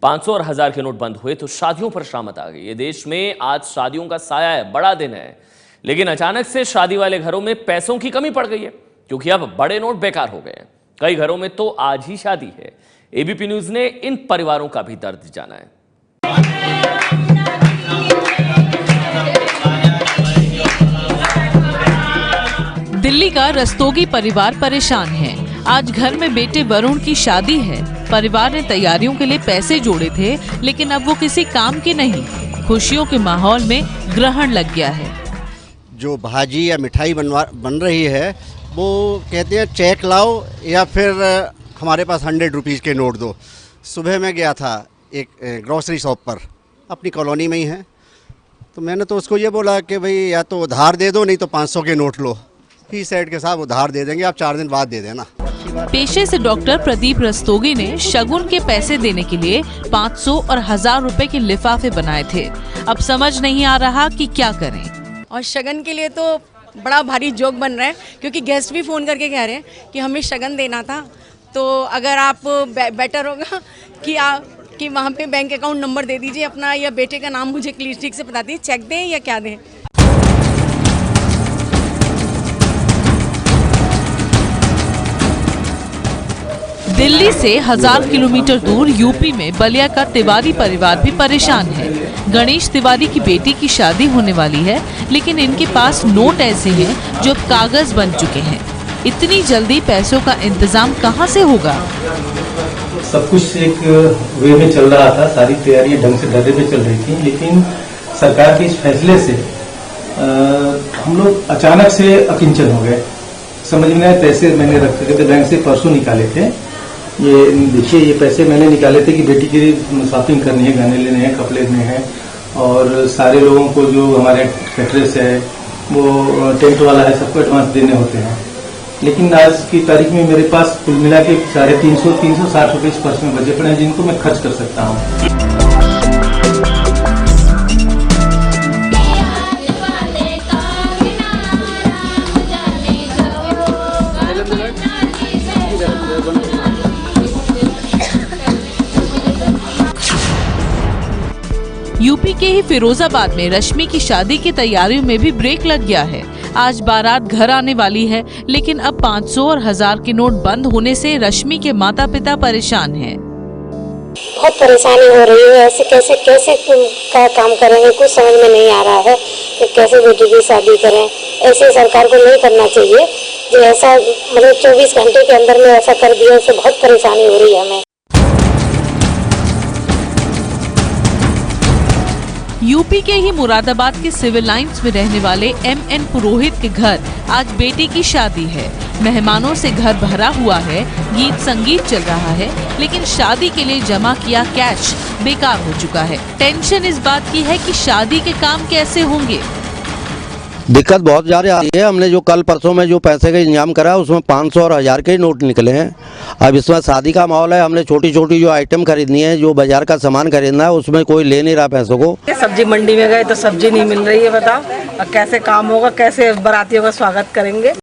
500 और 1000 के नोट बंद हुए तो शादियों पर शामत आ गई। ये देश में आज शादियों का साया है, बड़ा दिन है, लेकिन अचानक से शादी वाले घरों में पैसों की कमी पड़ गई है, क्योंकि अब बड़े नोट बेकार हो गए हैं। कई घरों में तो आज ही शादी है। एबीपी न्यूज ने इन परिवारों का भी दर्द जाना है। दिल्ली का रस्तोगी परिवार परेशान है। आज घर में बेटे वरुण की शादी है। परिवार ने तैयारियों के लिए पैसे जोड़े थे, लेकिन अब वो किसी काम के नहीं। खुशियों के माहौल में ग्रहण लग गया है। जो भाजी या मिठाई बन रही है, वो कहते हैं चेक लाओ या फिर हमारे पास 100 रुपीज़ के नोट दो। सुबह मैं गया था एक ग्रोसरी शॉप पर, अपनी कॉलोनी में ही है, तो मैंने तो उसको ये बोला कि भाई या तो उधार दे दो, नहीं तो 500 के नोट लो। ही सेट के साथ उधार दे देंगे, आप 4 दिन बाद दे देना। पेशे से डॉक्टर प्रदीप रस्तोगी ने शगुन के पैसे देने के लिए 500 और 1000 रुपए के लिफाफे बनाए थे। अब समझ नहीं आ रहा कि क्या करें। और शगन के लिए तो बड़ा भारी जोक बन रहा है, क्योंकि गेस्ट भी फ़ोन करके कह रहे हैं कि हमें शगन देना था, तो अगर आप बेटर होगा कि वहाँ पे बैंक अकाउंट नंबर दे दीजिए अपना, या बेटे का नाम मुझे ठीक से बता दीजिए, चेक दें या क्या दें। दिल्ली से 1000 किलोमीटर दूर यूपी में बलिया का तिवारी परिवार भी परेशान है। गणेश तिवारी की बेटी की शादी होने वाली है, लेकिन इनके पास नोट ऐसे हैं जो कागज बन चुके हैं। इतनी जल्दी पैसों का इंतजाम कहां से होगा? सब कुछ एक वे में चल रहा था, सारी तैयारियां ढंग से ढर्रे पे चल रही थी, लेकिन सरकार के इस फैसले से हम लोग अचानक से अकिंचन हो गए। समझ में आए, पैसे मैंने रखे थे बैंक से, परसों निकाले थे। ये देखिए, ये पैसे मैंने निकाले थे कि बेटी के लिए शॉपिंग करनी है, गहने लेने हैं, कपड़े लेने हैं, और सारे लोगों को जो हमारे कैटरेस है, वो टेंट वाला है, सबको एडवांस देने होते हैं। लेकिन आज की तारीख में मेरे पास कुल मिला के 360 रुपये इस पर्स में बचे पड़े हैं, जिनको मैं खर्च कर सकता हूँ। यूपी के ही फिरोजाबाद में रश्मि की शादी की तैयारियों में भी ब्रेक लग गया है। आज बारात घर आने वाली है, लेकिन अब 500 और 1000 के नोट बंद होने से रश्मि के माता पिता परेशान हैं। बहुत परेशानी हो रही है। ऐसे कैसे का काम करेंगे, कुछ समझ में नहीं आ रहा है कि कैसे बेटी की शादी करें। ऐसे सरकार को नहीं करना चाहिए, जो ऐसा मतलब 24 घंटे के अंदर में ऐसा कर दिया, इससे बहुत परेशानी हो रही है हमें। यूपी के ही मुरादाबाद के सिविल लाइंस में रहने वाले MN पुरोहित के घर आज बेटी की शादी है। मेहमानों से घर भरा हुआ है, गीत संगीत चल रहा है, लेकिन शादी के लिए जमा किया कैश बेकार हो चुका है। टेंशन इस बात की है कि शादी के काम कैसे होंगे। दिक्कत बहुत ज़्यादा आ रही है। हमने जो कल परसों में जो पैसे का इंतजाम करा, उसमें 500 और 1000 के नोट निकले हैं। अब इसमें शादी का माहौल है, हमने छोटी छोटी जो आइटम खरीदनी है, जो बाजार का सामान खरीदना है, उसमें कोई ले नहीं रहा पैसों को। सब्जी मंडी में गए तो सब्जी नहीं मिल रही है, बताओ और कैसे काम होगा, कैसे बारातियों का स्वागत करेंगे।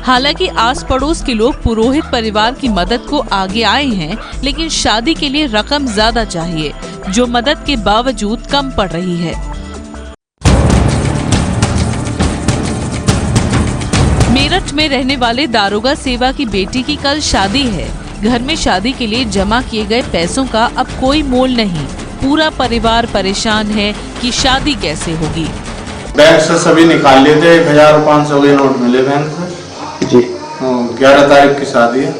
हालांकि आस पड़ोस के लोग पुरोहित परिवार की मदद को आगे आए हैं, लेकिन शादी के लिए रकम ज्यादा चाहिए, जो मदद के बावजूद कम पड़ रही है। मेरठ में रहने वाले दारोगा सेवा की बेटी की कल शादी है। घर में शादी के लिए जमा किए गए पैसों का अब कोई मोल नहीं। पूरा परिवार परेशान है कि शादी कैसे होगी। बैंक से सभी निकाल लिए थे, 1000 और 500 के नोट मिले बैंक से जी। 11 तारीख की शादी है।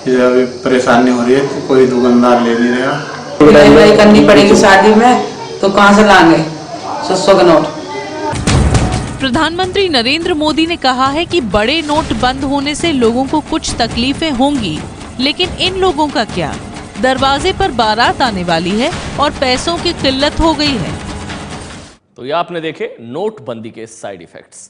ये अभी परेशानी हो रही है कि कोई दुकानदार ले नहीं रहा। करनी पड़ेगी शादी में, तो कहाँ से लाएंगे 600 के नोट। प्रधानमंत्री नरेंद्र मोदी ने कहा है कि बड़े नोट बंद होने से लोगों को कुछ तकलीफें होंगी, लेकिन इन लोगों का क्या? दरवाजे पर बारात आने वाली है और पैसों की किल्लत हो गई है। तो ये आपने देखे नोटबंदी के साइड इफेक्ट्स।